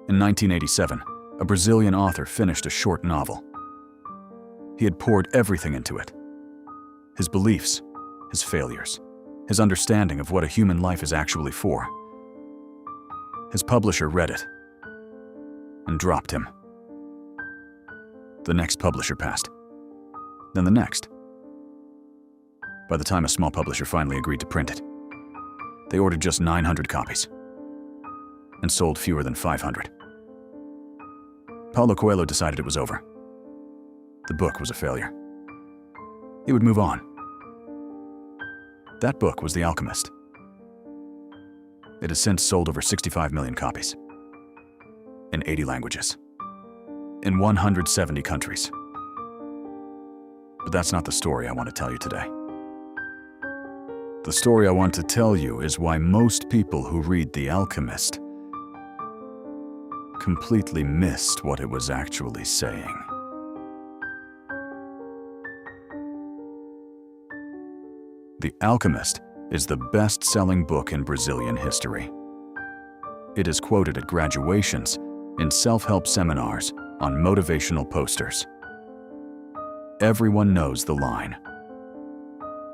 In 1987, a Brazilian author finished a short novel. He had poured everything into it. His beliefs, his failures, his understanding of what a human life is actually for. His publisher read it and dropped him. The next publisher passed, then the next. By the time a small publisher finally agreed to print it, they ordered just 900 copies and sold fewer than 500. Paulo Coelho decided it was over. The book was a failure. He would move on. That book was The Alchemist. It has since sold over 65 million copies in 80 languages, in 170 countries. But that's not the story I want to tell you today. The story I want to tell you is why most people who read The Alchemist completely missed what it was actually saying. The Alchemist is the best-selling book in Brazilian history. It is quoted at graduations, in self-help seminars, on motivational posters. Everyone knows the line.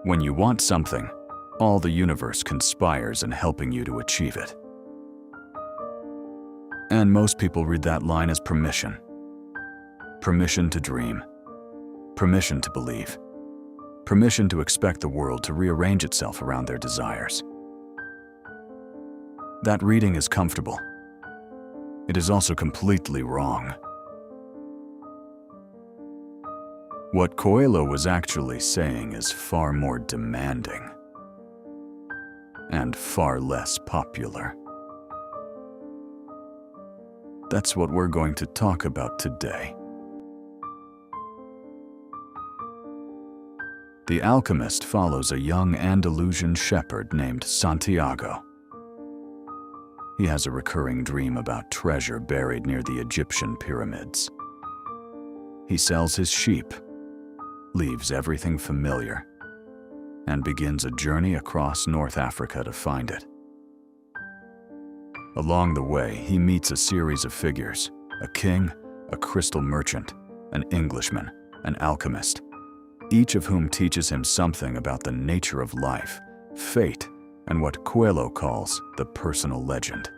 When you want something, all the universe conspires in helping you to achieve it. And most people read that line as permission. Permission to dream. Permission to believe. Permission to expect the world to rearrange itself around their desires. That reading is comfortable. It is also completely wrong. What Coelho was actually saying is far more demanding and far less popular. That's what we're going to talk about today. The Alchemist follows a young Andalusian shepherd named Santiago. He has a recurring dream about treasure buried near the Egyptian pyramids. He sells his sheep, leaves everything familiar, and begins a journey across North Africa to find it. Along the way, he meets a series of figures: a king, a crystal merchant, an Englishman, an alchemist, each of whom teaches him something about the nature of life, fate, and what Coelho calls the personal legend.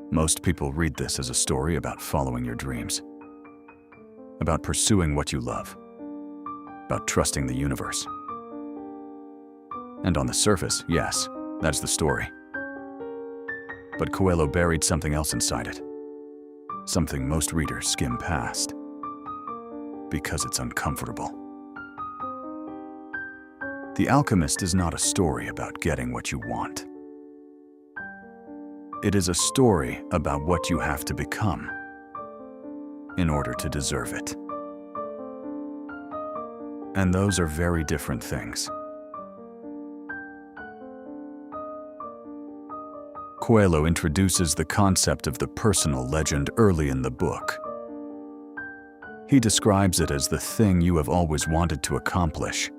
Most people read this as a story about following your dreams, about pursuing what you love, about trusting the universe. And on the surface, yes, that's the story. But Coelho buried something else inside it, something most readers skim past, because it's uncomfortable. The Alchemist is not a story about getting what you want. It is a story about what you have to become in order to deserve it. And those are very different things. Coelho introduces the concept of the personal legend early in the book. He describes it as the thing you have always wanted to accomplish,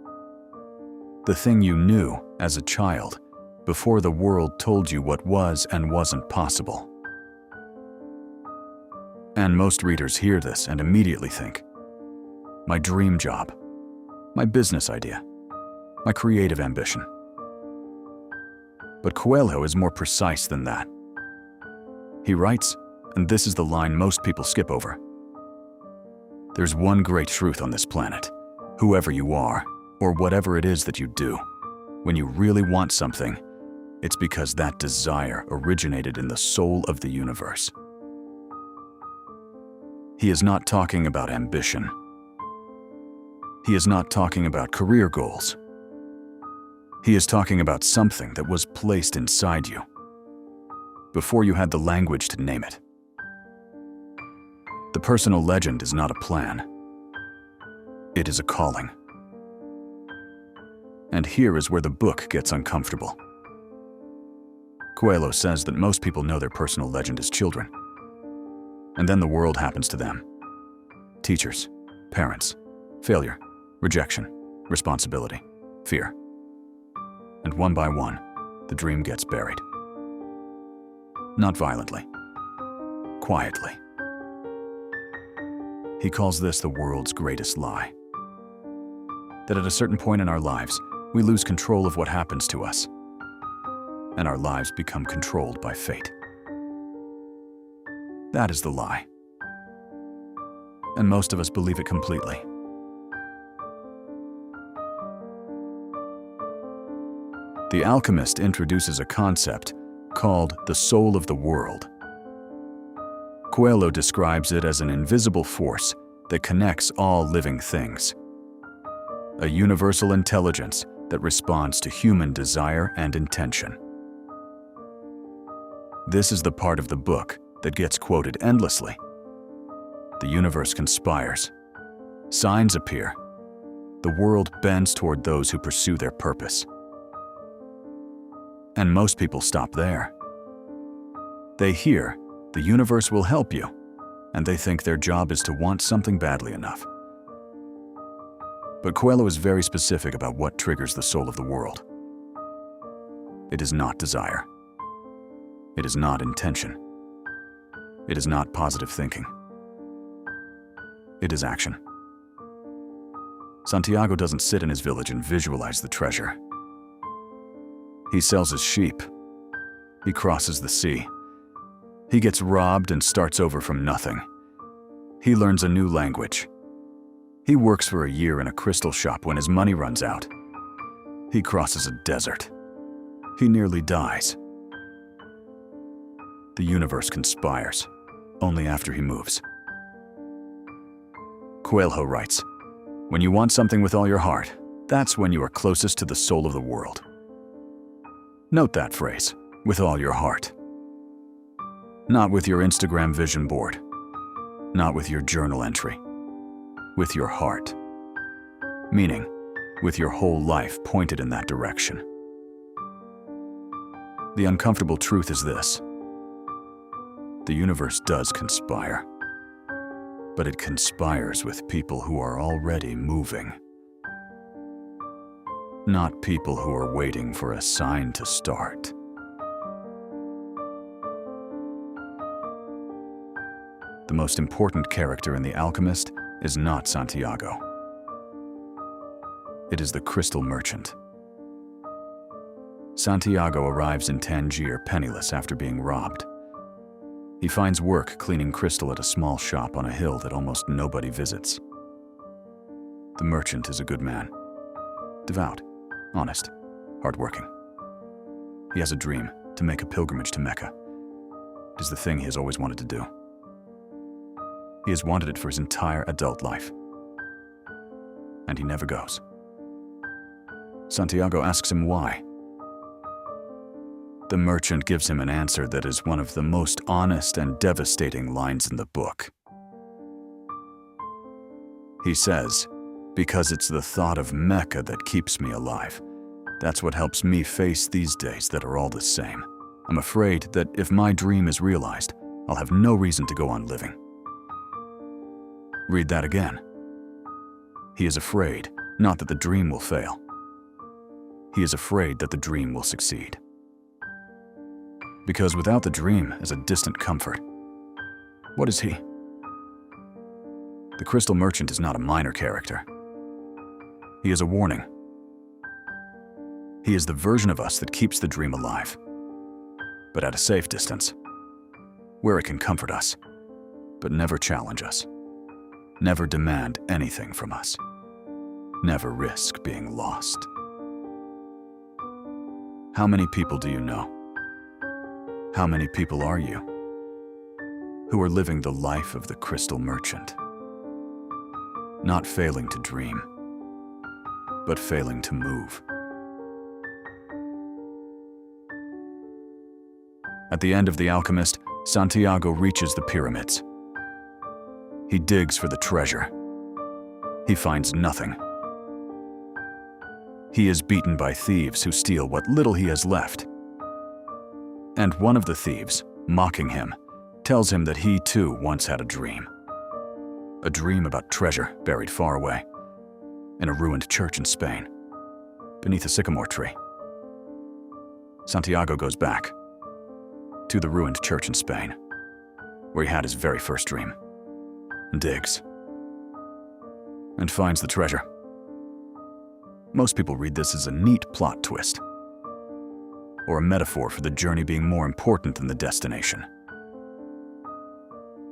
the thing you knew as a child before the world told you what was and wasn't possible. And most readers hear this and immediately think, my dream job, my business idea, my creative ambition. But Coelho is more precise than that. He writes, and this is the line most people skip over: there's one great truth on this planet. Whoever you are, or whatever it is that you do, when you really want something, it's because that desire originated in the soul of the universe. He is not talking about ambition. He is not talking about career goals. He is talking about something that was placed inside you before you had the language to name it. The personal legend is not a plan. It is a calling. And here is where the book gets uncomfortable. Coelho says that most people know their personal legend as children, and then the world happens to them. Teachers, parents, failure, rejection, responsibility, fear. And one by one, the dream gets buried. Not violently. Quietly. He calls this the world's greatest lie. That at a certain point in our lives, we lose control of what happens to us, and our lives become controlled by fate. That is the lie. And most of us believe it completely. The Alchemist introduces a concept called the soul of the world. Coelho describes it as an invisible force that connects all living things. A universal intelligence that responds to human desire and intention. This is the part of the book that gets quoted endlessly. The universe conspires. Signs appear. The world bends toward those who pursue their purpose. And most people stop there. They hear, the universe will help you, and they think their job is to want something badly enough. But Coelho is very specific about what triggers the soul of the world. It is not desire. It is not intention. It is not positive thinking. It is action. Santiago doesn't sit in his village and visualize the treasure. He sells his sheep. He crosses the sea. He gets robbed and starts over from nothing. He learns a new language. He works for a year in a crystal shop when his money runs out. He crosses a desert. He nearly dies. The universe conspires, only after he moves. Coelho writes, "When you want something with all your heart, that's when you are closest to the soul of the world." Note that phrase, with all your heart. Not with your Instagram vision board. Not with your journal entry. With your heart. Meaning, with your whole life pointed in that direction. The uncomfortable truth is this. The universe does conspire. But it conspires with people who are already moving. Not people who are waiting for a sign to start. The most important character in The Alchemist is not Santiago. It is the crystal merchant. Santiago arrives in Tangier penniless after being robbed. He finds work cleaning crystal at a small shop on a hill that almost nobody visits. The merchant is a good man. Devout, honest, hardworking. He has a dream to make a pilgrimage to Mecca. It is the thing he has always wanted to do. He has wanted it for his entire adult life. And he never goes. Santiago asks him why. The merchant gives him an answer that is one of the most honest and devastating lines in the book. He says, "Because it's the thought of Mecca that keeps me alive. That's what helps me face these days that are all the same. I'm afraid that if my dream is realized, I'll have no reason to go on living." Read that again. He is afraid, not that the dream will fail. He is afraid that the dream will succeed. Because without the dream as a distant comfort, what is he? The crystal merchant is not a minor character. He is a warning. He is the version of us that keeps the dream alive, but at a safe distance, where it can comfort us, but never challenge us, never demand anything from us, never risk being lost. How many people do you know? How many people are you who are living the life of the crystal merchant? Not failing to dream, but failing to move. At the end of The Alchemist, Santiago reaches the pyramids. He digs for the treasure. He finds nothing. He is beaten by thieves who steal what little he has left. And one of the thieves, mocking him, tells him that he too once had a dream. A dream about treasure buried far away, in a ruined church in Spain, beneath a sycamore tree. Santiago goes back to the ruined church in Spain, where he had his very first dream, and digs, and finds the treasure. Most people read this as a neat plot twist, or a metaphor for the journey being more important than the destination.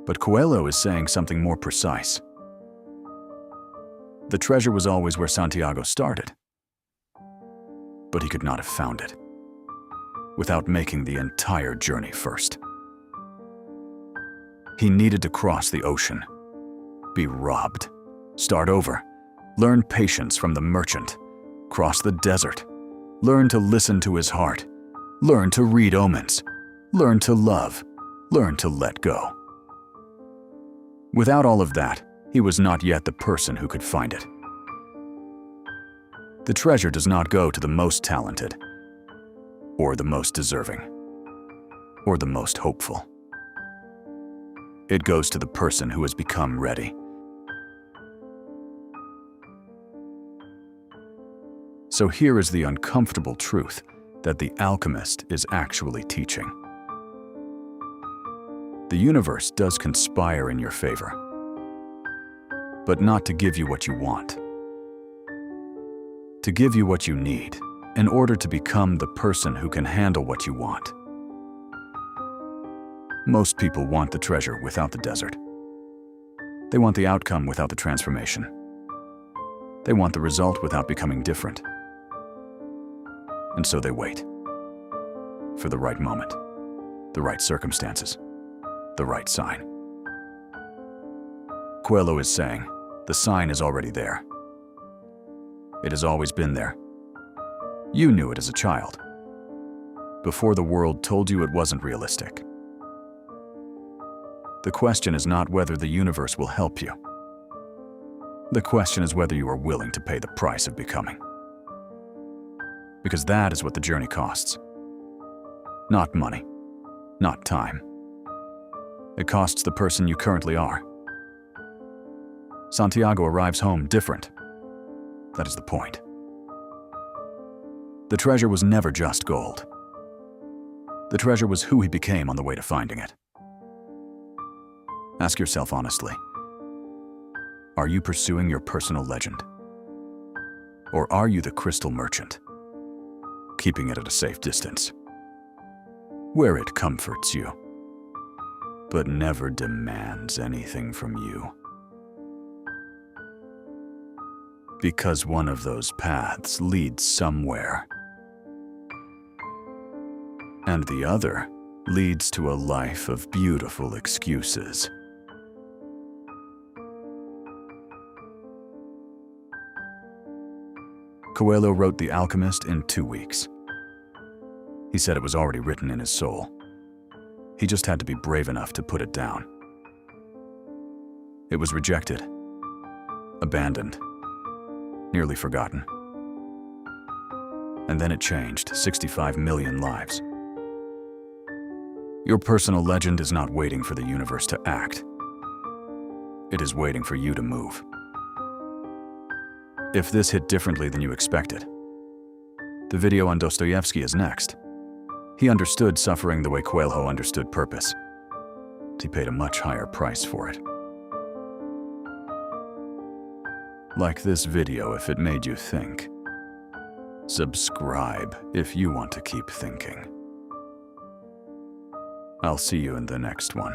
But Coelho is saying something more precise. The treasure was always where Santiago started, but he could not have found it without making the entire journey first. He needed to cross the ocean, be robbed, start over, learn patience from the merchant, cross the desert, learn to listen to his heart, learn to read omens, learn to love, learn to let go. Without all of that, he was not yet the person who could find it. The treasure does not go to the most talented, or the most deserving, or the most hopeful. It goes to the person who has become ready. So here is the uncomfortable truth that the Alchemist is actually teaching. The universe does conspire in your favor, but not to give you what you want. To give you what you need in order to become the person who can handle what you want. Most people want the treasure without the desert. They want the outcome without the transformation. They want the result without becoming different. And so they wait for the right moment, the right circumstances, the right sign. Coelho is saying, the sign is already there. It has always been there. You knew it as a child, before the world told you it wasn't realistic. The question is not whether the universe will help you. The question is whether you are willing to pay the price of becoming. Because that is what the journey costs. Not money, not time. It costs the person you currently are. Santiago arrives home different. That is the point. The treasure was never just gold. The treasure was who he became on the way to finding it. Ask yourself honestly, are you pursuing your personal legend? Or are you the crystal merchant, keeping it at a safe distance, where it comforts you, but never demands anything from you? Because one of those paths leads somewhere, and the other leads to a life of beautiful excuses. Coelho wrote The Alchemist in 2 weeks. He said it was already written in his soul. He just had to be brave enough to put it down. It was rejected, abandoned, nearly forgotten. And then it changed 65 million lives. Your personal legend is not waiting for the universe to act. It is waiting for you to move. If this hit differently than you expected, the video on Dostoevsky is next. He understood suffering the way Coelho understood purpose. He paid a much higher price for it. Like this video if it made you think. Subscribe if you want to keep thinking. I'll see you in the next one.